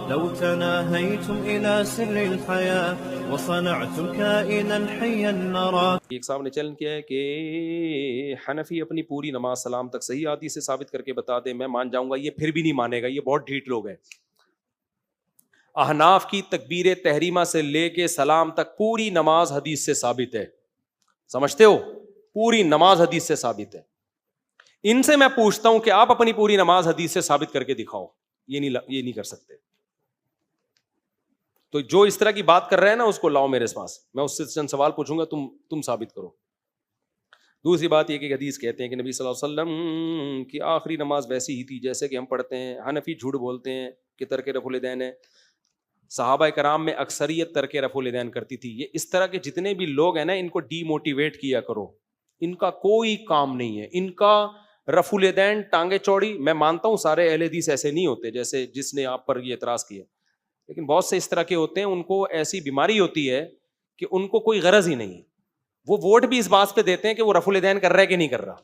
لو تناهيتم إلى سر الحياة وصنعتم كائنا حيا نرى. ایک صاحب نے چیلنج کیا ہے کہ حنفی اپنی پوری نماز سلام تک صحیح حدیث سے ثابت کر کے بتا دے، میں مان جاؤں گا، یہ پھر بھی نہیں مانے گا، یہ بہت ڈھیٹ لوگ ہیں. احناف کی تکبیر تحریمہ سے لے کے سلام تک پوری نماز حدیث سے ثابت ہے، سمجھتے ہو؟ پوری نماز حدیث سے ثابت ہے. ان سے میں پوچھتا ہوں کہ آپ اپنی پوری نماز حدیث سے ثابت کر کے دکھاؤ. یہ نہیں کر سکتے. تو جو اس طرح کی بات کر رہے ہیں نا اس کو لاؤ میرے پاس، میں اس سے چند سوال پوچھوں گا، تم ثابت کرو. دوسری بات یہ کہ حدیث کہتے ہیں کہ نبی صلی اللہ علیہ وسلم کی آخری نماز ویسی ہی تھی جیسے کہ ہم پڑھتے ہیں. حنفی جھوٹ بولتے ہیں کہ ترک رفع الیدین ہے. صحابہ کرام میں اکثریت ترک رفع الیدین کرتی تھی. یہ اس طرح کے جتنے بھی لوگ ہیں نا ان کو ڈی موٹیویٹ کیا کرو، ان کا کوئی کام نہیں ہے. ان کا رفع الیدین ٹانگیں چوڑی. میں مانتا ہوں سارے اہل حدیث ایسے نہیں ہوتے جیسے جس نے آپ پر یہ اعتراض کیا، لیکن بہت سے اس طرح کے ہوتے ہیں، ان کو ایسی بیماری ہوتی ہے کہ ان کو کوئی غرض ہی نہیں. وہ ووٹ بھی اس بات پہ دیتے ہیں کہ وہ رفع الیدین کر رہا ہے کہ نہیں کر رہا.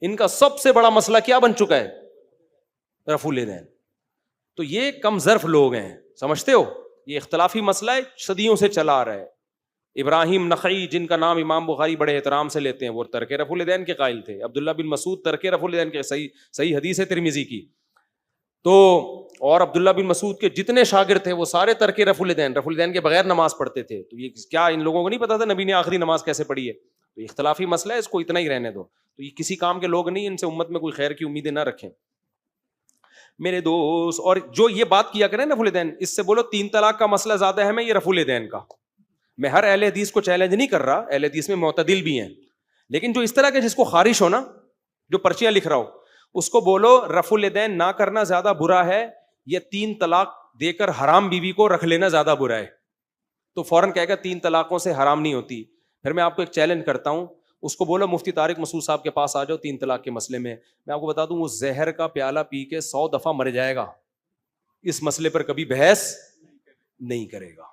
ان کا سب سے بڑا مسئلہ کیا بن چکا ہے؟ رفع الیدین. تو یہ کم ظرف لوگ ہیں، سمجھتے ہو؟ یہ اختلافی مسئلہ ہے، صدیوں سے چلا آ رہا ہے. ابراہیم نخعی جن کا نام امام بخاری بڑے احترام سے لیتے ہیں، وہ ترک رفع الیدین کے قائل تھے. عبداللہ بن مسعود ترک رفع الیدین کے صحیح حدیث ہے ترمذی کی. تو اور عبداللہ بن مسعود کے جتنے شاگرد تھے وہ سارے ترک رفع الیدین کے بغیر نماز پڑھتے تھے. تو یہ کیا ان لوگوں کو نہیں پتا تھا نبی نے آخری نماز کیسے پڑھی ہے؟ تو اختلافی مسئلہ ہے، اس کو اتنا ہی رہنے دو. تو یہ کسی کام کے لوگ نہیں، ان سے امت میں کوئی خیر کی امیدیں نہ رکھیں میرے دوست. اور جو یہ بات کیا کریں رفع الیدین، اس سے بولو 3 طلاق کا مسئلہ زیادہ اہم ہے یہ رفع الیدین کا. میں ہر اہل حدیث کو چیلنج نہیں کر رہا، اہل حدیث میں معتدل بھی ہیں، لیکن جو اس طرح کے جس کو خارش ہو نا، جو پرچیاں لکھ رہا ہو، اس کو بولو رفع الیدین نہ کرنا زیادہ برا ہے یا 3 طلاق دے کر حرام بیوی کو رکھ لینا زیادہ برا ہے. تو فوراً کہے گا 3 طلاقوں سے حرام نہیں ہوتی. پھر میں آپ کو ایک چیلنج کرتا ہوں، اس کو بولو مفتی طارق مسعود صاحب کے پاس آ جاؤ 3 طلاق کے مسئلے میں. میں آپ کو بتا دوں وہ زہر کا پیالہ پی کے 100 دفعہ مر جائے گا، اس مسئلے پر کبھی بحث نہیں کرے گا.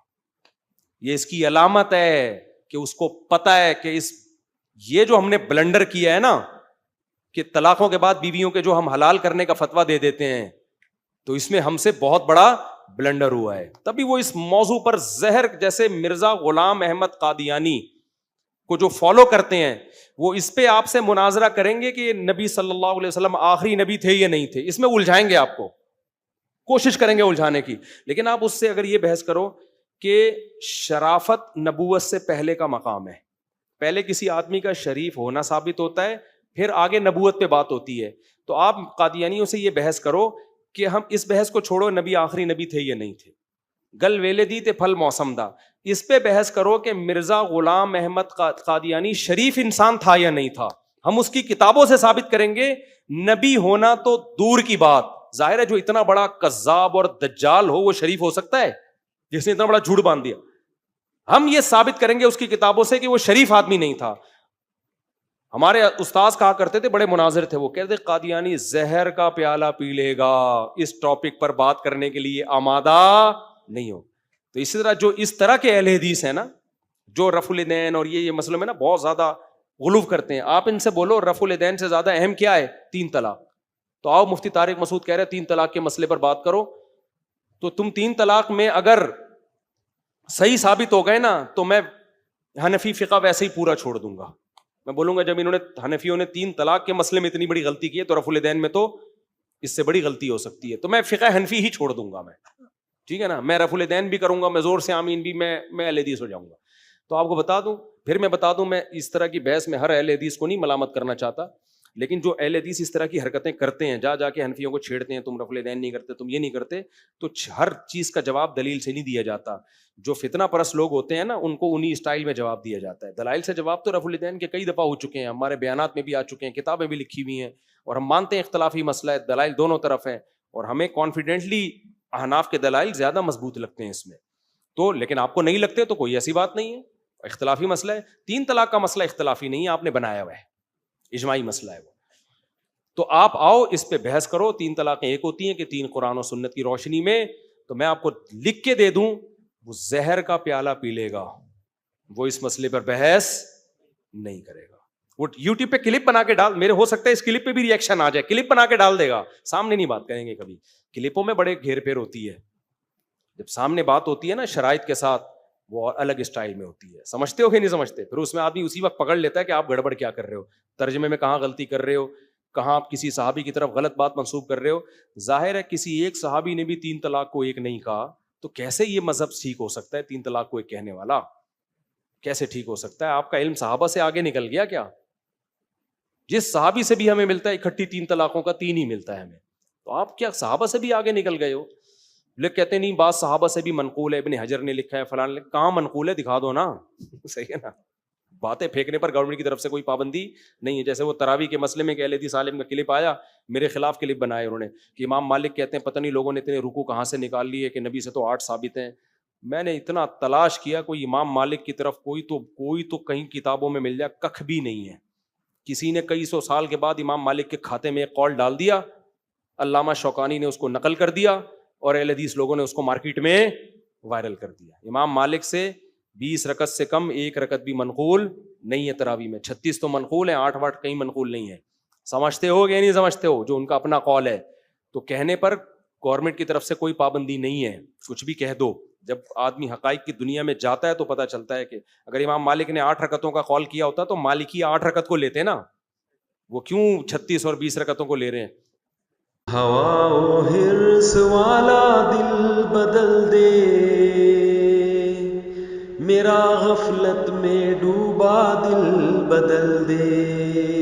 یہ اس کی علامت ہے کہ اس کو پتا ہے کہ یہ جو ہم نے بلنڈر کیا ہے نا کہ طلاقوں کے بعد بیویوں کے جو ہم حلال کرنے کا فتویٰ دے دیتے ہیں، تو اس میں ہم سے بہت بڑا بلنڈر ہوا ہے. تبھی وہ اس موضوع پر زہر جیسے مرزا غلام احمد قادیانی کو جو فالو کرتے ہیں وہ اس پہ آپ سے مناظرہ کریں گے کہ نبی صلی اللہ علیہ وسلم آخری نبی تھے یا نہیں تھے. اس میں الجھائیں گے، آپ کو کوشش کریں گے الجھانے کی. لیکن آپ اس سے اگر یہ بحث کرو کہ شرافت نبوت سے پہلے کا مقام ہے، پہلے کسی آدمی کا شریف ہونا ثابت ہوتا ہے، پھر آگے نبوت پہ بات ہوتی ہے. تو آپ قادیانیوں سے یہ بحث کرو کہ ہم اس بحث کو چھوڑو نبی آخری نبی تھے یا نہیں تھے، گل ویلے دی تے پھل موسم دا. اس پہ بحث کرو کہ مرزا غلام احمد قادیانی شریف انسان تھا یا نہیں تھا. ہم اس کی کتابوں سے ثابت کریں گے. نبی ہونا تو دور کی بات، ظاہر ہے جو اتنا بڑا کذاب اور دجال ہو وہ شریف ہو سکتا ہے جس نے اتنا بڑا جھوٹ باندھ دیا. ہم یہ ثابت کریں گے اس کی کتابوں سے کہ وہ شریف آدمی نہیں تھا. ہمارے استاذ کہا کرتے تھے، بڑے مناظر تھے، وہ کہتے قادیانی زہر کا پیالہ پی لے گا، اس ٹاپک پر بات کرنے کے لیے آمادہ نہیں ہو. تو اسی طرح جو اس طرح کے اہل حدیث ہیں نا جو رفع الیدین اور یہ مسئلوں میں نا بہت زیادہ غلو کرتے ہیں، آپ ان سے بولو رفع الیدین سے زیادہ اہم کیا ہے؟ 3 طلاق. تو آؤ مفتی طارق مسعود کہہ رہے 3 طلاق کے مسئلے پر بات کرو. تو تم 3 طلاق میں اگر صحیح ثابت ہو گئے نا تو میں حنفی فقہ ویسے ہی پورا چھوڑ دوں گا. میں بولوں گا جب انہوں نے حنفیوں نے 3 طلاق کے مسئلے میں اتنی بڑی غلطی کی ہے تو رفع الیدین میں تو اس سے بڑی غلطی ہو سکتی ہے. تو میں فقہ حنفی ہی چھوڑ دوں گا. میں ٹھیک ہے نا، میں رفع الیدین بھی کروں گا، میں زور سے آمین بھی، میں اہل حدیث ہو جاؤں گا. تو آپ کو بتا دوں، پھر میں بتا دوں، میں اس طرح کی بحث میں ہر اہل حدیث کو نہیں ملامت کرنا چاہتا، لیکن جو اہل حدیث اس طرح کی حرکتیں کرتے ہیں، جا کے حنفیوں کو چھیڑتے ہیں، تم رفع الیدین نہیں کرتے، تم یہ نہیں کرتے، تو ہر چیز کا جواب دلیل سے نہیں دیا جاتا. جو فتنہ پرست لوگ ہوتے ہیں نا ان کو انہی اسٹائل میں جواب دیا جاتا ہے. دلائل سے جواب تو رفع الیدین کے کئی دفعہ ہو چکے ہیں، ہمارے بیانات میں بھی آ چکے ہیں، کتابیں بھی لکھی ہوئی ہیں، اور ہم مانتے ہیں اختلافی مسئلہ ہے، دلائل دونوں طرف ہیں، اور ہمیں کانفیڈنٹلی احناف کے دلائل زیادہ مضبوط لگتے ہیں اس میں. تو لیکن آپ کو نہیں لگتے تو کوئی ایسی بات نہیں ہے، اختلافی مسئلہ ہے. 3 طلاق کا مسئلہ اختلافی نہیں ہے، آپ نے بنایا ہوا ہے، اجماعی مسئلہ ہے وہ. تو آپ آؤ اس پہ بحث کرو. 3 طلاقیں ایک ہوتی ہیں کہ 3 قرآن و سنت کی روشنی میں. تو میں آپ کو لکھ کے دے دوں، وہ زہر کا پیالہ پی لے گا، وہ اس مسئلے پر بحث نہیں کرے گا. وہ یوٹیوب پہ کلپ بنا کے ڈال، میرے ہو سکتا ہے اس کلپ پہ بھی ریئیکشن آ جائے، کلپ بنا کے ڈال دے گا، سامنے نہیں بات کریں گے کبھی. کلپوں میں بڑے گھیر پھیر ہوتی ہے، جب سامنے بات ہوتی ہے نا شرائط کے ساتھ وہ الگ اسٹائل میں ہوتی ہے. سمجھتے ہو کہ نہیں سمجھتے؟ پھر اس میں آدمی اسی وقت پکڑ لیتا ہے کہ آپ گڑبڑ کیا کر رہے ہو, ترجمے میں کہاں غلطی کر رہے ہو, کہاں آپ کسی صحابی کی طرف غلط بات منسوب کر رہے ہو. ظاہر ہے کسی ایک صحابی نے بھی 3 طلاق کو ایک نہیں کہا, تو کیسے یہ مذہب ٹھیک ہو سکتا ہے؟ 3 طلاق کو ایک کہنے والا کیسے ٹھیک ہو سکتا ہے؟ آپ کا علم صحابہ سے آگے نکل گیا کیا؟ جس صحابی سے بھی ہمیں ملتا ہے اکٹھی 3 طلاقوں کا 3 ہی ملتا ہے ہمیں, تو آپ کیا صحابہ سے بھی آگے نکل گئے ہو؟ لوگ کہتے نہیں بعض صحابہ سے بھی منقول ہے, ابن حجر نے لکھا ہے, فلاں نے. کہاں منقول ہے؟ دکھا دو نا. صحیح ہے نا, باتیں پھینکنے پر گورنمنٹ کی طرف سے کوئی پابندی نہیں ہے. جیسے وہ تراویح کے مسئلے میں کہ اہل حدیث عالم کا کلپ آیا, میرے خلاف کلپ بنائے انہوں نے کہ امام مالک کہتے ہیں پتہ نہیں لوگوں نے اتنے رکوع کہاں سے نکال لیے کہ نبی سے تو 8 ثابت ہیں. میں نے اتنا تلاش کیا, کوئی امام مالک کی طرف کوئی تو کہیں کتابوں میں مل جائے, ککھ بھی نہیں ہے. کسی نے کئی سو سال کے بعد امام مالک کے کھاتے میں ایک قول ڈال دیا, علامہ شوکانی نے اس کو نقل کر دیا اور اہل حدیث لوگوں نے اس کو مارکیٹ میں وائرل کر دیا. امام مالک سے 20 رکعت سے کم 1 رکعت بھی منقول نہیں ہے تراویح میں. 36 تو منقول ہیں, 8 واٹ کہیں منقول نہیں ہے. سمجھتے ہو کہ نہیں سمجھتے ہو؟ جو ان کا اپنا قول ہے. تو کہنے پر گورنمنٹ کی طرف سے کوئی پابندی نہیں ہے, کچھ بھی کہہ دو. جب آدمی حقائق کی دنیا میں جاتا ہے تو پتہ چلتا ہے کہ اگر امام مالک نے 8 رکعتوں کا قول کیا ہوتا تو مالکی 8 رکعت کو لیتے نا, وہ کیوں 36 اور 20 رکعتوں کو لے رہے ہیں؟ ہوا و حرص والا دل بدل دے, میرا غفلت میں ڈوبا دل بدل دے.